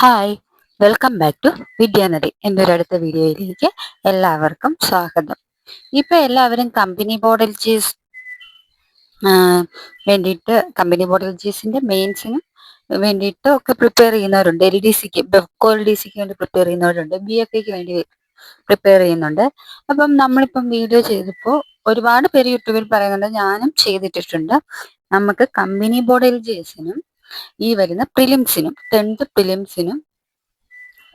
Hi, welcome back to വിദ്യാനദി എന്നൊരു അടുത്ത വീഡിയോയിലേക്ക് എല്ലാവർക്കും സ്വാഗതം. ഇപ്പൊ എല്ലാവരും company board L G S വേണ്ടിയിട്ട് കമ്പനി ബോർഡ് എൽ ജി എസിന്റെ മെയിൻസിനും വേണ്ടിയിട്ട് ഒക്കെ പ്രിപ്പയർ ചെയ്യുന്നവരുണ്ട്. എൽ ഡി സിക്ക് ബെഫ്കോ എൽ ഡി സിക്ക് വേണ്ടി പ്രിപ്പയർ ചെയ്യുന്നവരുണ്ട്, ബി എഫ് ഐക്ക് വേണ്ടി പ്രിപ്പയർ ചെയ്യുന്നുണ്ട്. അപ്പം നമ്മളിപ്പം വീഡിയോ ചെയ്തപ്പോൾ ഒരുപാട് പേര് യൂട്യൂബിൽ പറയുന്നുണ്ട്, ഞാനും ചെയ്തിട്ടിട്ടുണ്ട്. നമുക്ക് കമ്പനി ബോർഡ് എൽ ജി എസിനും ഈ വരുന്ന പ്രിലിംസിനും 10th പ്രിലിംസിനും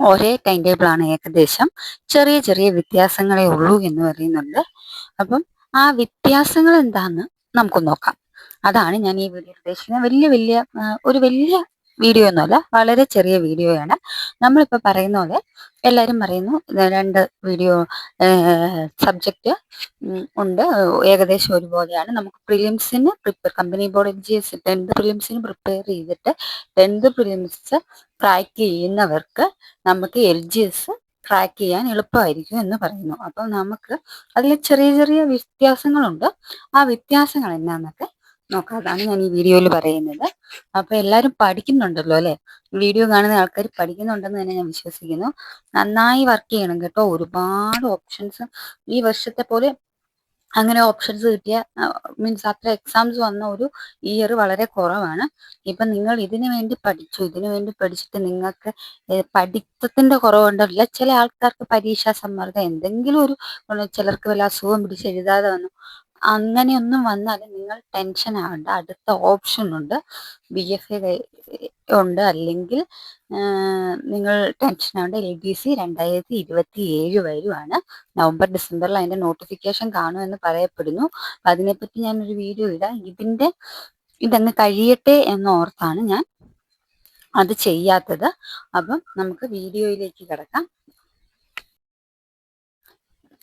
ഒരേ ടൈം ടേബിൾ ആണ്. ഏകദേശം ചെറിയ ചെറിയ വ്യത്യാസങ്ങളേ ഉള്ളൂ എന്ന് പറയുന്നുണ്ട്. അപ്പം ആ വ്യത്യാസങ്ങൾ എന്താന്ന് നമുക്ക് നോക്കാം. അതാണ് ഞാൻ ഈ വീഡിയോ ഉദ്ദേശിക്കുന്നത്. വലിയ വീഡിയോ ഒന്നുമല്ല, വളരെ ചെറിയ വീഡിയോയാണ്. നമ്മളിപ്പോൾ പറയുന്ന പോലെ എല്ലാവരും പറയുന്നു രണ്ട് വീഡിയോ സബ്ജക്റ്റ് ഉണ്ട്, ഏകദേശം ഒരുപോലെയാണ്. നമുക്ക് പ്രിലിംസിന് company board L G S 10th പ്രിലിംസിന് പ്രിപ്പയർ ചെയ്തിട്ട് 10th പ്രിലിംസ് ക്രാക്ക് ചെയ്യുന്നവർക്ക് നമുക്ക് എൽ ജി എസ് ട്രാക്ക് ചെയ്യാൻ എളുപ്പമായിരിക്കും എന്ന് പറയുന്നു. അപ്പോൾ നമുക്ക് അതിൽ ചെറിയ ചെറിയ വ്യത്യാസങ്ങളുണ്ട്. ആ വ്യത്യാസങ്ങൾ എന്നാന്നൊക്കെ നോക്കാം. അതാണ് ഞാൻ ഈ വീഡിയോയിൽ പറയുന്നത്. അപ്പോൾ എല്ലാവരും പഠിക്കുന്നുണ്ടല്ലോ അല്ലേ? വീഡിയോ കാണുന്ന ആൾക്കാർ പഠിക്കുന്നുണ്ടെന്ന് തന്നെ ഞാൻ വിശ്വസിക്കുന്നു. നന്നായി വർക്ക് ചെയ്യണം കേട്ടോ. ഒരുപാട് ഓപ്ഷൻസ് ഈ വർഷത്തെ പോലെ അങ്ങനെ ഓപ്ഷൻസ് കിട്ടിയ മീൻസ് അത്ര എക്സാംസ് വന്ന ഒരു ഇയർ വളരെ കുറവാണ്. ഇപ്പം നിങ്ങൾ ഇതിനു വേണ്ടി പഠിച്ചിട്ട് നിങ്ങൾക്ക് പഠിത്തത്തിന്റെ കുറവുണ്ടല്ല, ചില ആൾക്കാർക്ക് പരീക്ഷാ സമ്മർദ്ദം എന്തെങ്കിലും ഒരു ചിലർക്ക് വല്ല അസുഖം പിടിച്ച് എഴുതാതെ വന്നു, അങ്ങനെയൊന്നും വന്നാൽ നിങ്ങൾ ടെൻഷൻ ആവണ്ട. അടുത്ത ഓപ്ഷൻ ഉണ്ട്, ബി എഫ് എ ഉണ്ട്. അല്ലെങ്കിൽ നിങ്ങൾ ടെൻഷൻ ആവേണ്ട. എൽ ഡി സി 2027 വരുവാണ്. നവംബർ ഡിസംബറിൽ അതിന്റെ നോട്ടിഫിക്കേഷൻ കാണുമെന്ന് പറയപ്പെടുന്നു. അപ്പം അതിനെപ്പറ്റി ഞാനൊരു വീഡിയോ ഇടാം. ഇതങ്ങ് കഴിയട്ടെ എന്നോർത്താണ് ഞാൻ അത് ചെയ്യാത്തത്. അപ്പം നമുക്ക് വീഡിയോയിലേക്ക് കിടക്കാം.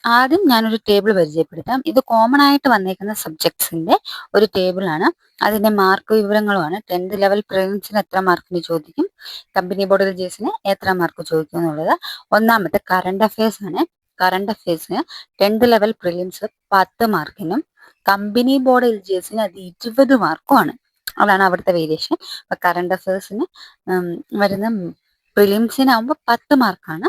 ആദ്യം ഞാനൊരു ടേബിൾ പരിചയപ്പെടുത്താം. ഇത് കോമൺ ആയിട്ട് വന്നേക്കുന്ന സബ്ജക്ട്സിന്റെ ഒരു ടേബിളാണ്. അതിന്റെ മാർക്ക് വിവരങ്ങളുമാണ്. 10th ലെവൽ പ്രിലിംസിന് എത്ര മാർക്കിന് ചോദിക്കും, കമ്പനി ബോർഡ് എൽ ജി എസിന് എത്ര മാർക്ക് ചോദിക്കും എന്നുള്ളത്. ഒന്നാമത്തെ കറണ്ട് അഫയേഴ്സ് ആണ്. കറണ്ട് അഫയേഴ്സിന് 10th ലെവൽ പ്രിലിംസ് 10 മാർക്കിനും കമ്പനി ബോർഡ് എൽ ജി എസിന് അത് 20 മാർക്കുമാണ്. അതാണ് അവിടുത്തെ വേരിയേഷൻ. അപ്പൊ കറണ്ട് അഫയേഴ്സിന് വരുന്ന പ്രിലിംസിനാവുമ്പോൾ 10 മാർക്കാണ്,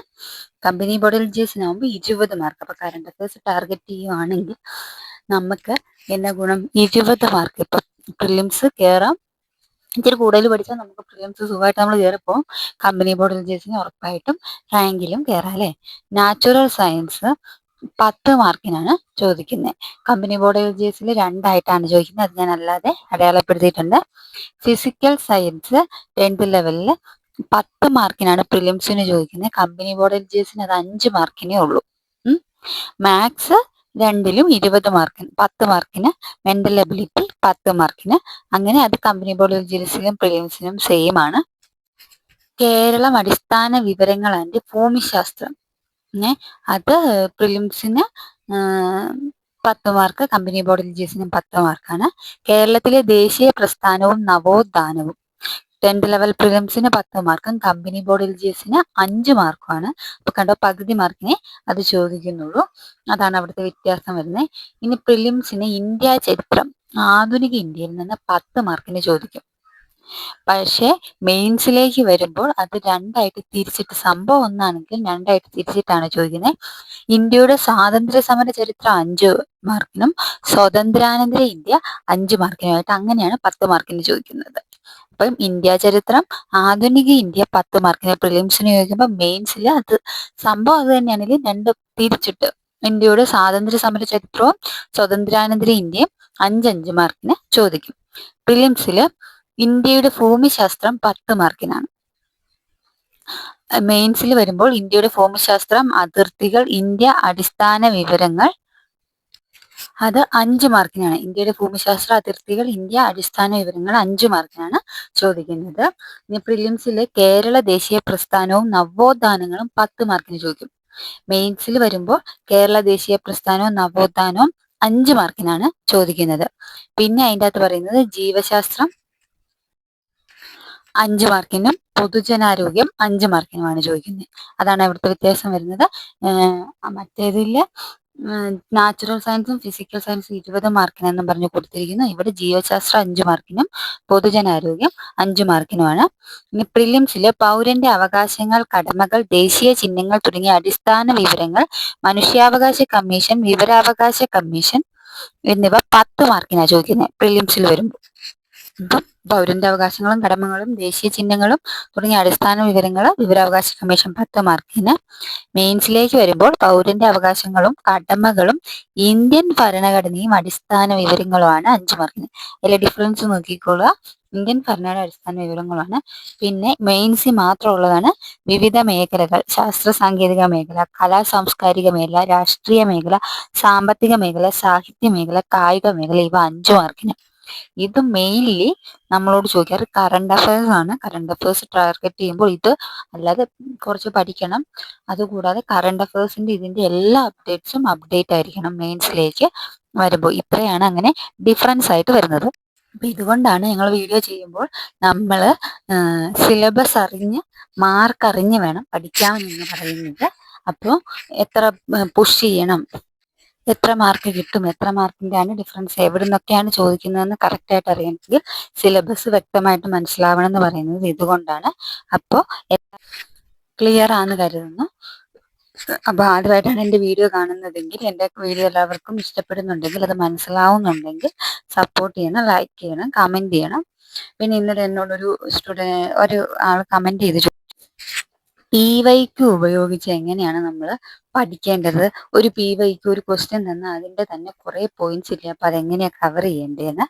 കമ്പനി ബോർഡ് എൽ ജി എസിനാവുമ്പോൾ 20 മാർക്ക്. അപ്പൊ കറണ്ട് അഫയേഴ്സ് ടാർഗറ്റ് ചെയ്യുവാണെങ്കിൽ നമുക്ക് എന്നാ ഗുണം, 20 മാർക്ക്. ഇപ്പൊ പ്രിലിംസ് കയറാം, ഇത്തിരി കൂടുതൽ പഠിച്ചാൽ നമുക്ക് പ്രിലിംസ് സുഖമായിട്ട് നമ്മൾ കയറിപ്പോവും. കമ്പനി ബോർഡ് എൽ ജി എസിന് ഉറപ്പായിട്ടും റാങ്കിലും കയറാം അല്ലേ. നാച്ചുറൽ സയൻസ് 10 മാർക്കിനാണ് ചോദിക്കുന്നത്. കമ്പനി ബോർഡ് എൽ ജി എസിൽ 2 ചോദിക്കുന്നത്, അത് ഞാൻ അല്ലാതെ അടയാളപ്പെടുത്തിയിട്ടുണ്ട്. ഫിസിക്കൽ സയൻസ് 10th ലെവലിൽ 10 മാർക്കിനാണ് പ്രിലിംസിന് ചോദിക്കുന്നത്. കമ്പനി ബോർഡ് എൽ ജി എസിന് അത് 5 മാർക്കിനേ ഉള്ളൂ. മാത്സ് 2ലും 20 മാർക്കിന്, 10 മാർക്കിന്. മെന്റൽ എബിലിറ്റി 10 മാർക്കിന്. അങ്ങനെ അത് കമ്പനി ബോർഡ് എൽ ജി എസിലും പ്രിലിംസിനും സെയിം ആണ്. കേരളം അടിസ്ഥാന വിവരങ്ങൾ ആൻഡ് ഭൂമിശാസ്ത്രം, അത് പ്രിലിംസിന് 10 മാർക്ക്, കമ്പനി ബോർഡ് എൽ ജി എസിനും 10 മാർക്കാണ്. കേരളത്തിലെ ദേശീയ പ്രസ്ഥാനവും നവോത്ഥാനവും 10th ലെവൽ പ്രിലിംസിന് 10 മാർക്കും കമ്പനി ബോർഡ് എൽ ജി എസിന് 5 മാർക്കുമാണ്. അപ്പൊ കണ്ടോ, പകുതി മാർക്കിനെ അത് ചോദിക്കുന്നുള്ളൂ. അതാണ് അവിടുത്തെ വ്യത്യാസം വരുന്നത്. ഇനി പ്രിലിംസിന് ഇന്ത്യ ചരിത്രം, ആധുനിക ഇന്ത്യയിൽ നിന്ന് 10 മാർക്കിന് ചോദിക്കും. പക്ഷേ മെയിൻസിലേക്ക് വരുമ്പോൾ അത് 2 തിരിച്ചിട്ട്, സംഭവം ഒന്നാണെങ്കിൽ 2 തിരിച്ചിട്ടാണ് ചോദിക്കുന്നത്. ഇന്ത്യയുടെ സ്വാതന്ത്ര്യ സമര ചരിത്രം 5 മാർക്കിനും സ്വാതന്ത്ര്യാനന്തര ഇന്ത്യ 5 മാർക്കിനുമായിട്ട് അങ്ങനെയാണ് 10 മാർക്കിന് ചോദിക്കുന്നത്. അപ്പം ഇന്ത്യ ചരിത്രം, ആധുനിക ഇന്ത്യ 10 മാർക്കിന് പ്രിലിംസിന് ചോദിക്കുമ്പോൾ മെയിൻസിൽ അത് സംഭവം അത് തന്നെയാണെങ്കിൽ 2 തിരിച്ചിട്ട് ഇന്ത്യയുടെ സ്വാതന്ത്ര്യ സമര ചരിത്രവും സ്വാതന്ത്ര്യാനന്തര ഇന്ത്യയും 5 മാർക്കിന് ചോദിക്കും. പ്രിലിംസിൽ ഇന്ത്യയുടെ ഭൂമിശാസ്ത്രം 10 മാർക്കിനാണ്. മെയിൻസിൽ വരുമ്പോൾ ഇന്ത്യയുടെ ഭൂമിശാസ്ത്രം, അതിർത്തികൾ, ഇന്ത്യ, അടിസ്ഥാന വിവരങ്ങൾ, അത് 5 മാർക്കിനാണ്. ഇന്ത്യയുടെ ഭൂമിശാസ്ത്ര, അതിർത്തികൾ, ഇന്ത്യ, അടിസ്ഥാന വിവരങ്ങൾ 5 മാർക്കിനാണ് ചോദിക്കുന്നത്. ഇനി പ്രിലിംസിലെ കേരള ദേശീയ പ്രസ്ഥാനവും നവോത്ഥാനങ്ങളും 10 മാർക്കിന് ചോദിക്കും. മെയിൻസിൽ വരുമ്പോൾ കേരള ദേശീയ പ്രസ്ഥാനവും നവോത്ഥാനവും 5 മാർക്കിനാണ് ചോദിക്കുന്നത്. പിന്നെ അതിൻ്റെ അകത്ത് പറയുന്നത് ജീവശാസ്ത്രം 5 മാർക്കിനും പൊതുജനാരോഗ്യം 5 മാർക്കിനുമാണ് ചോദിക്കുന്നത്. അതാണ് അവിടുത്തെ വ്യത്യാസം വരുന്നത്. മറ്റേതില് നാച്ചുറൽ സയൻസും ഫിസിക്കൽ സയൻസും 20 മാർക്കിനെന്നും പറഞ്ഞു കൊടുത്തിരിക്കുന്നു. ഇവിടെ ജീവശാസ്ത്രം 5 മാർക്കിനും പൊതുജനാരോഗ്യം 5 മാർക്കിനുമാണ്. ഇനി പ്രിലിംസിലെ പൗരന്റെ അവകാശങ്ങൾ, കടമകൾ, ദേശീയ ചിഹ്നങ്ങൾ തുടങ്ങിയ അടിസ്ഥാന വിവരങ്ങൾ മനുഷ്യാവകാശ കമ്മീഷൻ, വിവരാവകാശ കമ്മീഷൻ എന്നിവ 10 മാർക്കിനാണ് ചോദിക്കുന്നത് പ്രിലിംസിൽ വരുമ്പോൾ. ഇപ്പം പൗരന്റെ അവകാശങ്ങളും കടമകളും ദേശീയ ചിഹ്നങ്ങളും തുടങ്ങിയ അടിസ്ഥാന വിവരങ്ങൾ വിവരാവകാശ കമ്മീഷൻ 10 മാർക്കിന്. മെയിൻസിലേക്ക് വരുമ്പോൾ പൗരന്റെ അവകാശങ്ങളും കടമകളും ഇന്ത്യൻ ഭരണഘടനയും അടിസ്ഥാന വിവരങ്ങളുമാണ് 5 മാർക്കിന്. അതിലെ ഡിഫറൻസ് നോക്കിക്കോളുക. ഇന്ത്യൻ ഭരണഘടന അടിസ്ഥാന വിവരങ്ങളാണ്. പിന്നെ മെയിൻസി മാത്രമുള്ളതാണ് വിവിധ മേഖലകൾ, ശാസ്ത്ര സാങ്കേതിക മേഖല, കലാ സാംസ്കാരിക മേഖല, രാഷ്ട്രീയ മേഖല, സാമ്പത്തിക മേഖല, സാഹിത്യ മേഖല, കായിക മേഖല. ഇവ 5 മാർക്കിന്. ഇത് മെയിൻലി നമ്മളോട് ചോദിക്കാറ് കറണ്ട് അഫയേഴ്സ് ആണ്. കറണ്ട് അഫയേഴ്സ് ടാർഗറ്റ് ചെയ്യുമ്പോൾ ഇത് അല്ലാതെ കുറച്ച് പഠിക്കണം. അതുകൂടാതെ കറണ്ട് അഫയേഴ്സിന്റെ ഇതിന്റെ എല്ലാ അപ്ഡേറ്റ്സും അപ്ഡേറ്റ് ആയിരിക്കണം മെയിൻസിലേക്ക് വരുമ്പോൾ. ഇത്രയാണ് അങ്ങനെ ഡിഫറൻസ് ആയിട്ട് വരുന്നത്. അപ്പൊ ഇതുകൊണ്ടാണ് ഞങ്ങൾ വീഡിയോ ചെയ്യുമ്പോൾ നമ്മൾ സിലബസ് അറിഞ്ഞ് മാർക്ക് അറിഞ്ഞ് വേണം പഠിക്കാമെന്ന് പറയുന്നത്. അപ്പോൾ എത്ര പുഷ് ചെയ്യണം, എത്ര മാർക്ക് കിട്ടും, എത്ര മാർക്കിൻ്റെയാണ് ഡിഫറൻസ്, എവിടെ നിന്നൊക്കെയാണ് ചോദിക്കുന്നതെന്ന് കറക്റ്റായിട്ട് അറിയണമെങ്കിൽ സിലബസ് വ്യക്തമായിട്ട് മനസ്സിലാവണം എന്ന് പറയുന്നത് ഇതുകൊണ്ടാണ്. അപ്പോൾ ക്ലിയർ ആണെന്ന് കരുതുന്നു. അപ്പോൾ ആദ്യമായിട്ടാണ് എൻ്റെ വീഡിയോ കാണുന്നതെങ്കിൽ എൻ്റെ വീഡിയോ എല്ലാവർക്കും ഇഷ്ടപ്പെടുന്നുണ്ടെങ്കിൽ, അത് മനസ്സിലാവുന്നുണ്ടെങ്കിൽ സപ്പോർട്ട് ചെയ്യണം, ലൈക്ക് ചെയ്യണം, കമൻറ്റ് ചെയ്യണം. പിന്നെ ഇന്നലെ എന്നോടൊരു ഒരു ആൾ കമൻറ്റ് ചെയ്ത് PYQ ഉപയോഗിച്ച് എങ്ങനെയാണ് നമ്മൾ പഠിക്കേണ്ടത്, ഒരു PYQ ഒരു ക്വസ്റ്റ്യൻ തന്നാൽ അതിൻ്റെ തന്നെ കുറേ പോയിന്റ്സ് ഇല്ലേ, അപ്പോൾ അതെങ്ങനെയാണ് കവർ ചെയ്യേണ്ടതെന്ന്.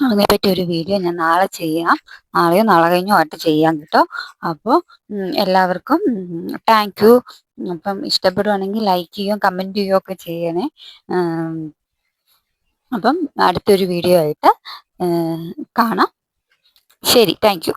അതിനെപ്പറ്റി ഒരു വീഡിയോ ഞാൻ നാളെ ചെയ്യാം, നാളെയോ നാളെ കഴിഞ്ഞോ ആയിട്ട് ചെയ്യാം കേട്ടോ. അപ്പോൾ എല്ലാവർക്കും താങ്ക് യു. അപ്പം ഇഷ്ടപ്പെടുവാണെങ്കിൽ ലൈക്ക് ചെയ്യുകയും കമൻറ്റ് ചെയ്യുകയും ഒക്കെ ചെയ്യണേ. അപ്പം അടുത്തൊരു വീഡിയോ ആയിട്ട് കാണാം. ശരി, താങ്ക് യു.